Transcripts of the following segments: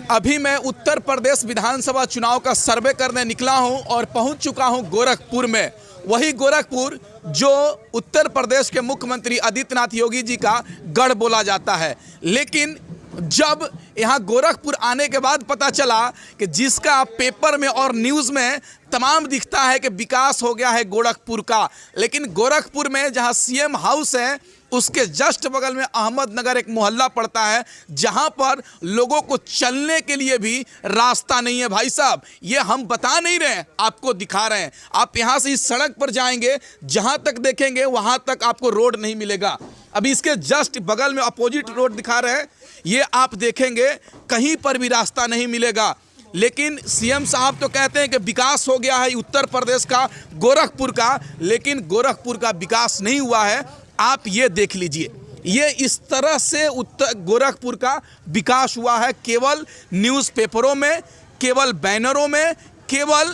अभी मैं उत्तर प्रदेश विधानसभा चुनाव का सर्वे करने निकला हूं और पहुंच चुका हूं गोरखपुर में। वही गोरखपुर जो उत्तर प्रदेश के मुख्यमंत्री आदित्यनाथ योगी जी का गढ़ बोला जाता है। लेकिन जब यहाँ गोरखपुर आने के बाद पता चला कि जिसका पेपर में और न्यूज़ में तमाम दिखता है कि विकास हो गया है गोरखपुर का, लेकिन गोरखपुर में जहाँ सीएम हाउस है उसके जस्ट बगल में अहमदनगर एक मोहल्ला पड़ता है जहां पर लोगों को चलने के लिए भी रास्ता नहीं है। भाई साहब, ये हम बता नहीं रहे हैं, आपको दिखा रहे हैं। आप यहां से इस सड़क पर जाएंगे, जहां तक देखेंगे वहां तक आपको रोड नहीं मिलेगा। अभी इसके जस्ट बगल में अपोजिट रोड दिखा रहे हैं, ये आप देखेंगे कहीं पर भी रास्ता नहीं मिलेगा। लेकिन सीएम साहब तो कहते हैं कि विकास हो गया है उत्तर प्रदेश का, गोरखपुर का, लेकिन गोरखपुर का विकास नहीं हुआ है। आप ये देख लीजिए, ये इस तरह से उत्तर गोरखपुर का विकास हुआ है। केवल न्यूज़पेपरों में, केवल बैनरों में, केवल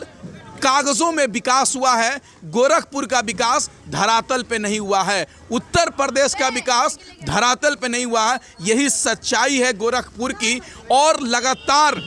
कागज़ों में विकास हुआ है। गोरखपुर का विकास धरातल पे नहीं हुआ है, उत्तर प्रदेश का विकास धरातल पे नहीं हुआ है। यही सच्चाई है गोरखपुर की। और लगातार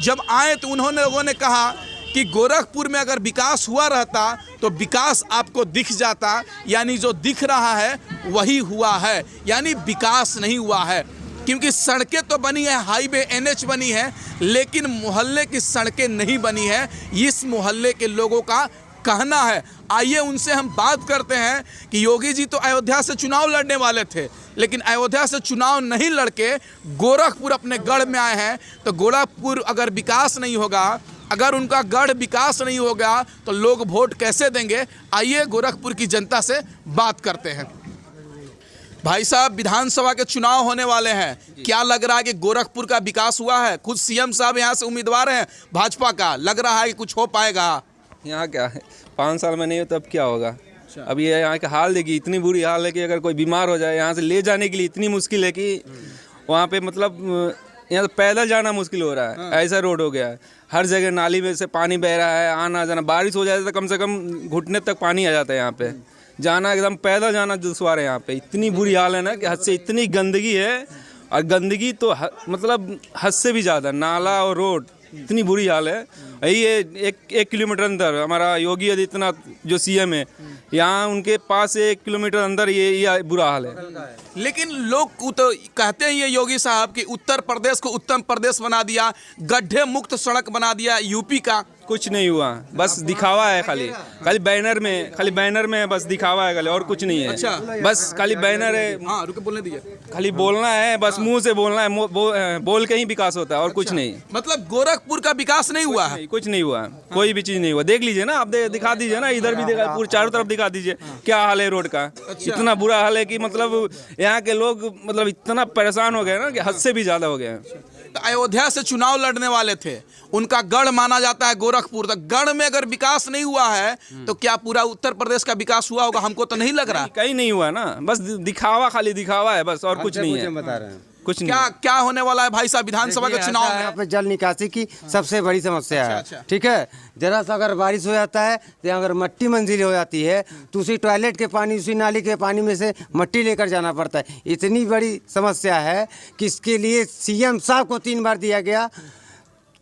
जब आए तो उन्होंने लोगों ने कहा कि गोरखपुर में अगर विकास हुआ रहता तो विकास आपको दिख जाता, यानी जो दिख रहा है वही हुआ है, यानी विकास नहीं हुआ है। क्योंकि सड़कें तो बनी है, हाईवे एनएच बनी है, लेकिन मोहल्ले की सड़कें नहीं बनी है, इस मोहल्ले के लोगों का कहना है। आइए उनसे हम बात करते हैं कि योगी जी तो अयोध्या से चुनाव लड़ने वाले थे, लेकिन अयोध्या से चुनाव नहीं लड़के गोरखपुर अपने गढ़ में आए हैं। तो गोरखपुर अगर विकास नहीं होगा, अगर उनका गढ़ विकास नहीं होगा तो लोग वोट कैसे देंगे? आइए गोरखपुर की जनता से बात करते हैं। भाई साहब, विधानसभा के चुनाव होने वाले हैं, क्या लग रहा है कि गोरखपुर का विकास हुआ है? खुद सीएम साहब यहाँ से उम्मीदवार हैं भाजपा का, लग रहा है कि कुछ हो पाएगा? यहाँ क्या है, 5 साल में नहीं हो तब क्या होगा? अब ये यहाँ का हाल देखिए, इतनी बुरी हाल है कि अगर कोई बीमार हो जाए यहाँ से ले जाने के लिए इतनी मुश्किल है कि वहाँ पे मतलब यहाँ तो पैदल जाना मुश्किल हो रहा है। ऐसा रोड हो गया है, हर जगह नाली में से पानी बह रहा है, आना जाना, बारिश हो जाए तो कम से कम घुटने तक पानी आ जाता है। यहाँ पे जाना एकदम पैदल जाना दुश्वार है। यहाँ पे इतनी बुरी हाल है ना कि हद से इतनी गंदगी है, और गंदगी तो मतलब हद से भी ज़्यादा, नाला और रोड इतनी बुरी हाल है। ये एक किलोमीटर अंदर हमारा योगी आदित्यनाथ जो सीएम है, यहाँ उनके पास 1 किलोमीटर अंदर ये बुरा हाल है। लेकिन लोग तो कहते हैं ये योगी साहब कि उत्तर प्रदेश को उत्तम प्रदेश बना दिया, गड्ढे मुक्त सड़क बना दिया यूपी का। कुछ नहीं हुआ, बस दिखावा है, खाली बैनर में बस दिखावा है खाली, और कुछ नहीं है। अच्छा, बस खाली बैनर है। हाँ, रुके बोलने दीजिए। खाली बोलना है, बस मुंह से बोलना है, बोल के ही विकास होता है और कुछ नहीं। मतलब गोरखपुर का विकास नहीं हुआ है? कुछ नहीं हुआ, कोई भी चीज नहीं हुआ। देख लीजिए ना, आप दिखा दीजिए ना, इधर भी दिखा, पूरे चारों तरफ दिखा दीजिए क्या हाल है रोड का। इतना बुरा हाल है कि मतलब यहाँ के लोग मतलब इतना परेशान हो गए ना कि हद से भी ज्यादा हो गए हैं। तो अयोध्या से चुनाव लड़ने वाले थे, उनका गढ़ माना जाता है गोरखपुर। तो गढ़ में अगर विकास नहीं हुआ है तो क्या पूरा उत्तर प्रदेश का विकास हुआ होगा? हमको तो नहीं लग रहा। कहीं नहीं हुआ ना, बस दिखावा, खाली दिखावा है बस, और कुछ नहीं है। बता रहे हैं कुछ नहीं। क्या होने वाला है भाई साहब विधानसभा के चुनाव में? यहाँ पे जल निकासी की सबसे बड़ी समस्या है। ठीक है, जरा सा अगर बारिश हो जाता है तो अगर मट्टी मंजिल हो जाती है तो उसी टॉयलेट के पानी, उसी नाली के पानी में से मट्टी लेकर जाना पड़ता है। इतनी बड़ी समस्या है कि इसके लिए सीएम साहब को 3 बार दिया गया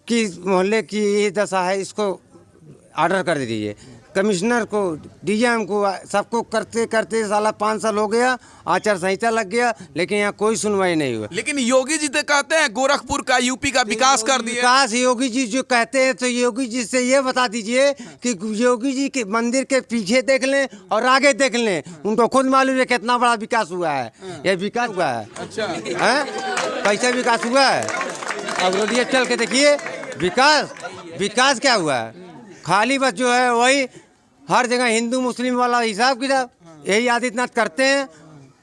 कि मोहल्ले की ये दशा है, इसको ऑर्डर कर दीजिए। कमिश्नर को, डीएम को, सबको करते करते साला 5 साल हो गया, आचार संहिता लग गया, लेकिन यहाँ कोई सुनवाई नहीं हुआ। लेकिन योगी जी तो कहते हैं गोरखपुर का, यूपी का विकास कर दिया। विकास योगी जी जो कहते हैं, तो योगी जी से ये बता दीजिए कि योगी जी के मंदिर के पीछे देख लें और आगे देख लें, उनको खुद मालूम है कितना बड़ा विकास हुआ है। ये विकास हुआ है। अच्छा है, कैसे विकास हुआ है? अब रोडिये चल के देखिए, विकास क्या हुआ है? खाली बस जो है वही हर जगह हिंदू मुस्लिम वाला हिसाब किताब, यही आदित्यनाथ करते हैं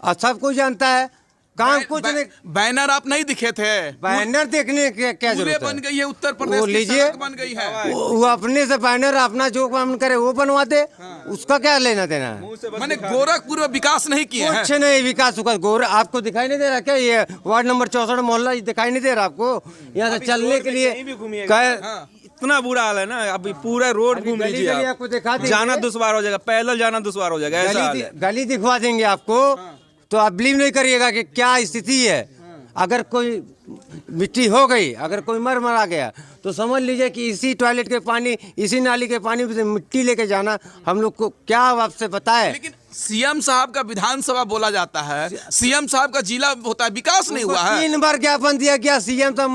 और सब कुछ जानता है। काम कुछ नहीं। बैनर आप नहीं दिखे थे? बैनर देखने के क्या जरूरत है? बन गई है उत्तर प्रदेश की सड़क बन गई है। वो अपने से बैनर अपना जो काम करे वो बनवा दे, उसका क्या लेना देना है? मैंने गोरखपुर में विकास नहीं किया है। कुछ नहीं विकास हुआ। आपको दिखाई नहीं दे रहा क्या? ये वार्ड नंबर 64 मोहल्ला दिखाई नहीं दे रहा आपको? यहाँ से चलने के लिए इतना बुरा हाल है ना, अभी पूरा रोड घूम लीजिए, आपको दिखा देंगे, जाना दुश्वार हो जाएगा, पैदल जाना दुश्वार हो जाएगा। ऐसा हाल है। गली दिखवा देंगे आपको, तो आप बिलीव नहीं करिएगा कि क्या स्थिति है। अगर कोई मिट्टी हो गई, अगर कोई मरा गया तो समझ लीजिए कि इसी टॉयलेट के पानी, इसी नाली के पानी में से मिट्टी लेके जाना हम लोग को क्या आपसे बताए। लेकिन सीएम साहब का विधानसभा बोला जाता है, सीएम साहब का जिला होता है, विकास नहीं हुआ है। 3 बार ज्ञापन दिया गया, सीएम तो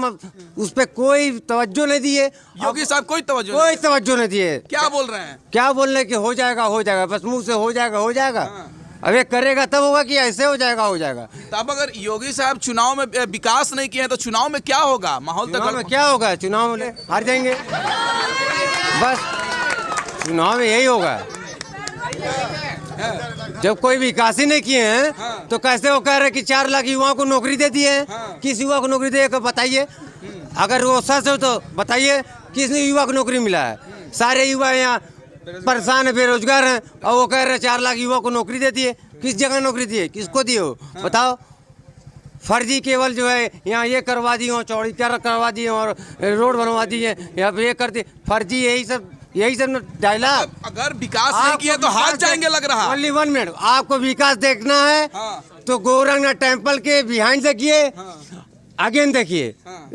उस पर कोई तवज्जो नहीं दिए। योगी साहब कोई तवज्जो नहीं दिए। क्या बोल रहे हैं? क्या बोल रहे कि हो जाएगा, बस मुंह से हो जाएगा। अब ये करेगा तब होगा कि ऐसे हो जाएगा। तो अब अगर योगी साहब चुनाव में विकास नहीं किए हैं तो चुनाव में क्या होगा? माहौल चुनाव में क्या होगा? चुनाव में हार जाएंगे, बस चुनाव में यही होगा। जब कोई विकास ही नहीं किए हैं तो कैसे वो कह रहे कि 4 लाख युवाओं को नौकरी दे दिए हैं। किस युवा को नौकरी दे बताइए, अगर वो सच हो तो बताइए किस युवा को नौकरी मिला है? सारे युवा यहाँ परेशान है, बेरोजगार हैं, और वो कह रहे 4 लाख युवा को नौकरी दे दिए। किस जगह नौकरी दिए, किसको दिए हो बताओ? फर्जी केवल जो है यहाँ ये करवा दिए हो, चौड़ी करवा दिए और रोड बनवा दिए, यहाँ पे ये कर दिए, फर्जी यही सब डायलॉग। अगर विकास नहीं किया तो हाथ जाएंगे लग रहा। ओनली 1 मिनट, आपको विकास देखना है तो गौरंगनाथ टेम्पल के बिहाइंड देखिए, अगेन देखिए,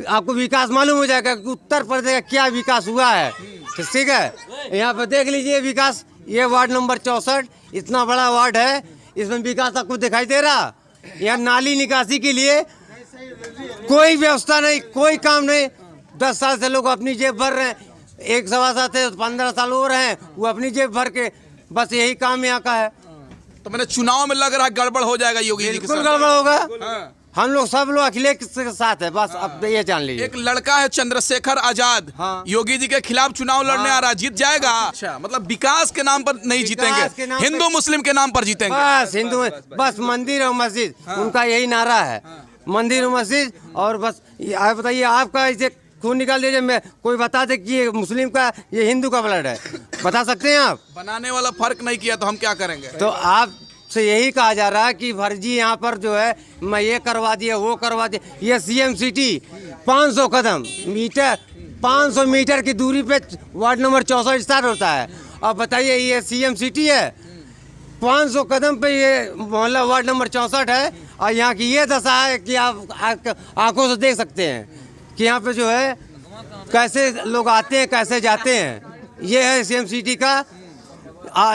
आपको विकास मालूम हो जाएगा कि उत्तर प्रदेश का क्या विकास हुआ है। ठीक है, यहाँ पे देख लीजिए विकास। ये वार्ड नंबर 64 इतना बड़ा वार्ड है, इसमें विकास आपको दिखाई दे रहा? यहाँ नाली निकासी के लिए कोई व्यवस्था नहीं, कोई काम नहीं। 10 साल से लोग अपनी जेब भर रहे हैं, 1 सवा साल से 15 साल हो रहे हैं, वो अपनी जेब भर के बस यही काम यहाँ का है। तो मैंने चुनाव में लग रहा है गड़बड़ हो जाएगा योगी जी के बिल्कुल साथ। गड़बड़ होगा। हम लोग सब लोग अखिलेश के साथ है, बस अब ये जान लीजिए। एक लड़का है चंद्रशेखर आजाद, योगी जी के खिलाफ चुनाव लड़ने आ रहा है, जीत जाएगा। अच्छा, मतलब विकास के नाम पर नहीं जीतेंगे, हिंदू मुस्लिम के नाम पर जीतेंगे। बस हिंदू, बस मंदिर और मस्जिद, उनका यही नारा है, मंदिर और मस्जिद। और बस आप बताइए, आपका इसे खून निकाल दीजिए, मैं कोई बता दे कि ये मुस्लिम का, ये हिंदू का ब्लड है, बता सकते हैं आप? बनाने वाला फर्क नहीं किया तो हम क्या करेंगे? तो आप से यही कहा जा रहा है कि फर्जी यहाँ पर जो है, मैं ये करवा दिया, वो करवा दिया। ये सीएम सिटी 500 कदम मीटर, 500 मीटर की दूरी पे वार्ड नंबर 64 स्टार्ट होता है। अब बताइए, ये सीएम सिटी है, 500 कदम पे ये मोहल्ला वार्ड नंबर 64 है, और यहाँ की ये दशा है कि आप आंखों से देख सकते हैं कि यहाँ पे जो है कैसे लोग आते हैं, कैसे जाते हैं। ये है सीएम सिटी का।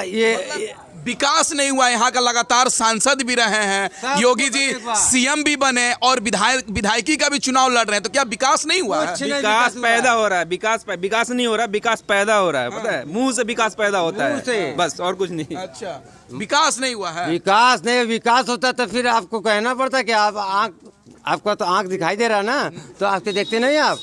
ये विकास नहीं हुआ यहाँ का, लगातार सांसद भी रहे हैं योगी जी, सीएम भी बने और विधायकी का भी चुनाव लड़ रहे हैं, तो क्या विकास नहीं हुआ है? विकास पैदा हो रहा है, विकास नहीं हो रहा, विकास पैदा हो रहा है। पता है, मुंह से विकास पैदा होता है, बस और कुछ नहीं। अच्छा, विकास नहीं हुआ है। विकास नहीं, विकास होता तो फिर आपको कहना पड़ता कि आप आपका तो आंख दिखाई दे रहा ना, तो आपके देखते नहीं आप?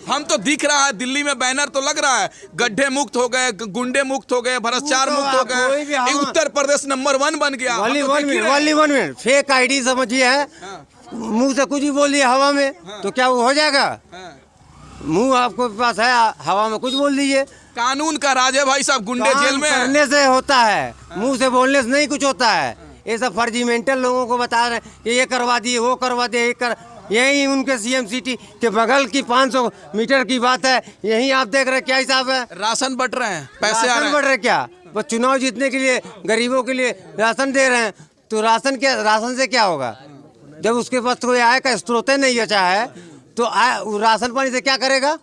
हम तो दिख रहा है, दिल्ली में बैनर तो लग रहा है, गड्ढे मुक्त हो गए, गुंडे मुक्त हो गए, भ्रष्टाचार मुक्त हो गए, उत्तर प्रदेश नंबर 1 बन गया। ओनली 1 मिनट, फेक आईडी समझिए है, मुंह से कुछ भी बोल दिया हवा में, तो क्या वो हो जाएगा? मुंह आपको पास है, हवा में कुछ बोल दीजिए। कानून का राज है भाई साहब, गुंडे जेल में। करने से होता है, मुंह से बोलने से नहीं कुछ होता है। ये सब फर्जी मेंटल लोगों को बता रहे हैं कि ये करवा दिए, वो करवा दिए, यही उनके सीएम सिटी के बगल की 500 मीटर की बात है। यही आप देख रहे हैं क्या हिसाब है? राशन बट रहे हैं, पैसे आ रहे हैं। बढ़ रहे क्या? बस चुनाव जीतने के लिए गरीबों के लिए राशन दे रहे हैं, तो राशन से क्या होगा? जब उसके पास कोई आय का स्रोत नहीं बचा है तो राशन पानी से क्या करेगा?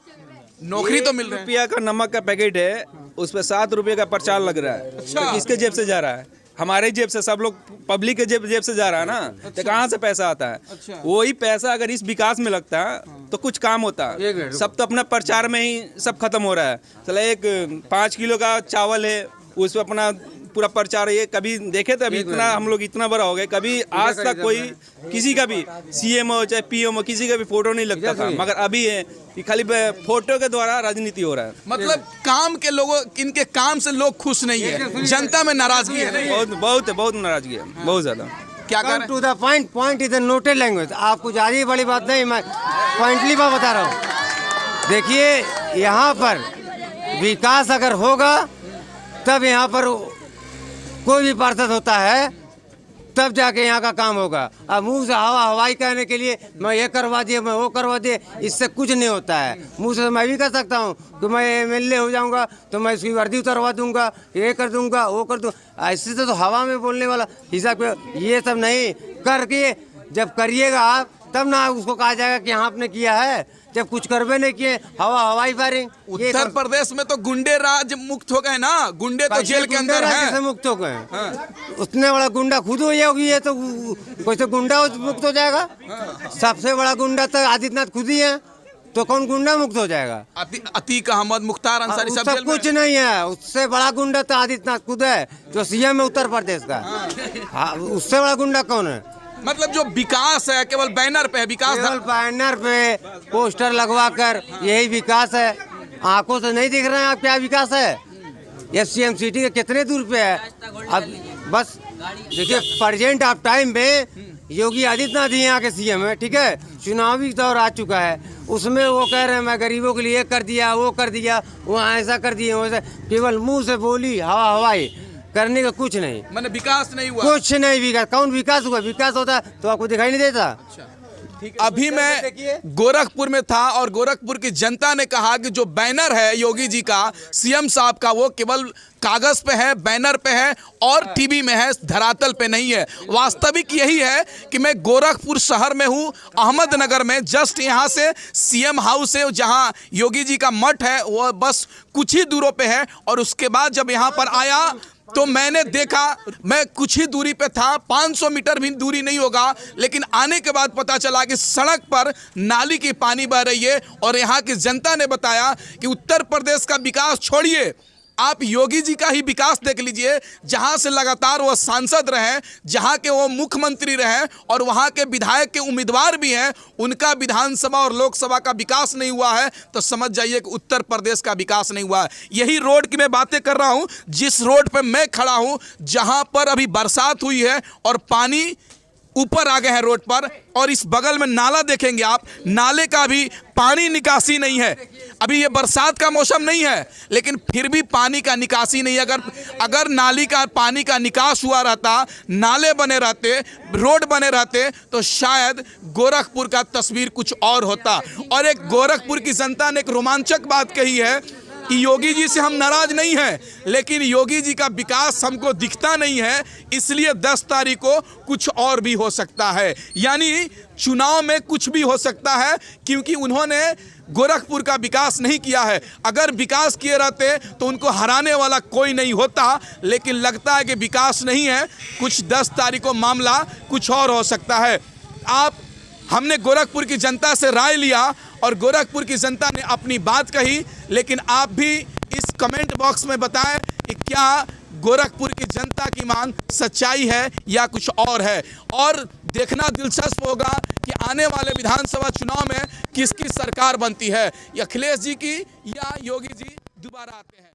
नौकरी तो मिल रही है। रुपया का नमक का पैकेट है, उस पर 7 रुपये का प्रचार लग रहा है। अच्छा। तो किसके जेब से जा रहा है? हमारे जेब से, सब लोग पब्लिक के जेब से जा रहा है ना। अच्छा। तो कहाँ से पैसा आता है? अच्छा। वही पैसा अगर इस विकास में लगता है तो कुछ काम होता है। सब तो अपना प्रचार में ही सब खत्म हो रहा है। चला, एक 5 किलो का चावल है, उस पर अपना पूरा प्रचार। ये कभी देखे थे? अभी इतना हम लोग इतना बड़ा हो गए, कभी आज तक कोई किसी का भी सीएम हो चाहे पीएम हो, किसी का भी फोटो नहीं लगता था। मगर अभी है कि खाली फोटो के द्वारा राजनीति हो रहा है। मतलब काम के लोगों, इनके काम से लोग खुश नहीं है, जनता में नाराजगी है। बहुत नाराजगी है, बहुत ज्यादा। क्या करें? To the point is the noted language. आपको ज्यादा ही बड़ी बात नहीं, मैं पॉइंटली बात बता रहा हूँ। देखिए, यहाँ पर विकास अगर होगा तब यहाँ पर कोई भी पार्षद होता है, तब जाके यहाँ का काम होगा। अब मुंह से हवाई कहने के लिए मैं ये करवा दिए, मैं वो करवा दिए, इससे कुछ नहीं होता है। मुंह से मैं भी कर सकता हूँ कि मैं एमएलए हो जाऊँगा तो मैं इसकी वर्दी उतरवा दूंगा, ये कर दूंगा, वो कर दूंगा। ऐसे तो हवा में बोलने वाला हिसाब, ये सब नहीं करके जब करिएगा आप तब ना उसको कहा जाएगा कि हाँ आपने किया है, जब कुछ करवे नहीं किए, हवाई फायरिंग। उत्तर प्रदेश में तो गुंडे राज मुक्त हो गए ना, गुंडे तो जेल के अंदर से हैं। मुक्त हो गए। उतने बड़ा गुंडा खुद हो जाएगी, ये तो कैसे गुंडा मुक्त हो जाएगा? सबसे बड़ा गुंडा तो आदित्यनाथ खुद ही है, तो कौन गुंडा मुक्त हो जाएगा? अतीक अहमद, मुख्तार अंसारी सब जेल में कुछ नहीं है। उससे बड़ा गुंडा तो आदित्यनाथ खुद है, जो सीएम है उत्तर प्रदेश का। हाँ, उससे बड़ा गुंडा कौन है? मतलब जो विकास है केवल बैनर पे है, विकास केवल बैनर पे पोस्टर लगवा कर यही विकास है। आंखों से नहीं दिख रहे हैं आप क्या विकास है? एफसीएम सिटी के कितने दूर पे है? अब बस देखिए, प्रेजेंट ऑफ टाइम में योगी आदित्यनाथ ही यहाँ के सीएम है, ठीक है। चुनावी दौर आ चुका है, उसमें वो कह रहे हैं मैं गरीबों के लिए कर दिया, वो कर दिया, वो ऐसा कर दिया, वैसा। केवल मुंह से बोली, हवाई करने का कुछ नहीं। मैंने विकास नहीं हुआ, कुछ नहीं विकास। कौन विकास हुआ? विकास होता तो आपको दिखाई नहीं देता। अभी मैं गोरखपुर में था और गोरखपुर की जनता ने कहा कि जो बैनर है योगी जी का, सीएम साहब का, वो केवल कागज पे है, बैनर पे है और टीवी में है, धरातल पे नहीं है। वास्तविक यही है कि मैं गोरखपुर शहर में हूँ, अहमदनगर में। जस्ट यहाँ से सीएम हाउस है, जहाँ योगी जी का मठ है, वो बस कुछ ही दूरों पे है। और उसके बाद जब यहाँ पर आया तो मैंने देखा, मैं कुछ ही दूरी पे था, 500 मीटर भी दूरी नहीं होगा, लेकिन आने के बाद पता चला कि सड़क पर नाली की पानी बह रही है। और यहाँ की जनता ने बताया कि उत्तर प्रदेश का विकास छोड़िए, आप योगी जी का ही विकास देख लीजिए, जहां से लगातार वो सांसद रहे, जहां के वो मुख्यमंत्री रहे और वहां के विधायक के उम्मीदवार भी हैं, उनका विधानसभा और लोकसभा का विकास नहीं हुआ है, तो समझ जाइए कि उत्तर प्रदेश का विकास नहीं हुआ है। यही रोड की मैं बातें कर रहा हूं, जिस रोड पर मैं खड़ा हूं, जहां पर अभी बरसात हुई है और पानी ऊपर आ गए हैं रोड पर। और इस बगल में नाला देखेंगे आप, नाले का भी पानी निकासी नहीं है। अभी ये बरसात का मौसम नहीं है, लेकिन फिर भी पानी का निकासी नहीं है। अगर नाली का पानी का निकास हुआ रहता, नाले बने रहते, रोड बने रहते, तो शायद गोरखपुर का तस्वीर कुछ और होता। और एक गोरखपुर की जनता ने एक रोमांचक बात कही है कि योगी जी से हम नाराज नहीं हैं, लेकिन योगी जी का विकास हमको दिखता नहीं है, इसलिए 10 तारीख को कुछ और भी हो सकता है। यानी चुनाव में कुछ भी हो सकता है, क्योंकि उन्होंने गोरखपुर का विकास नहीं किया है। अगर विकास किए रहते तो उनको हराने वाला कोई नहीं होता, लेकिन लगता है कि विकास नहीं है, कुछ 10 तारीख को मामला कुछ और हो सकता है। हमने गोरखपुर की जनता से राय लिया और गोरखपुर की जनता ने अपनी बात कही, लेकिन आप भी इस कमेंट बॉक्स में बताएं कि क्या गोरखपुर की जनता की मांग सच्चाई है या कुछ और है। और देखना दिलचस्प होगा कि आने वाले विधानसभा चुनाव में किसकी सरकार बनती है, अखिलेश जी की या योगी जी दोबारा आते हैं।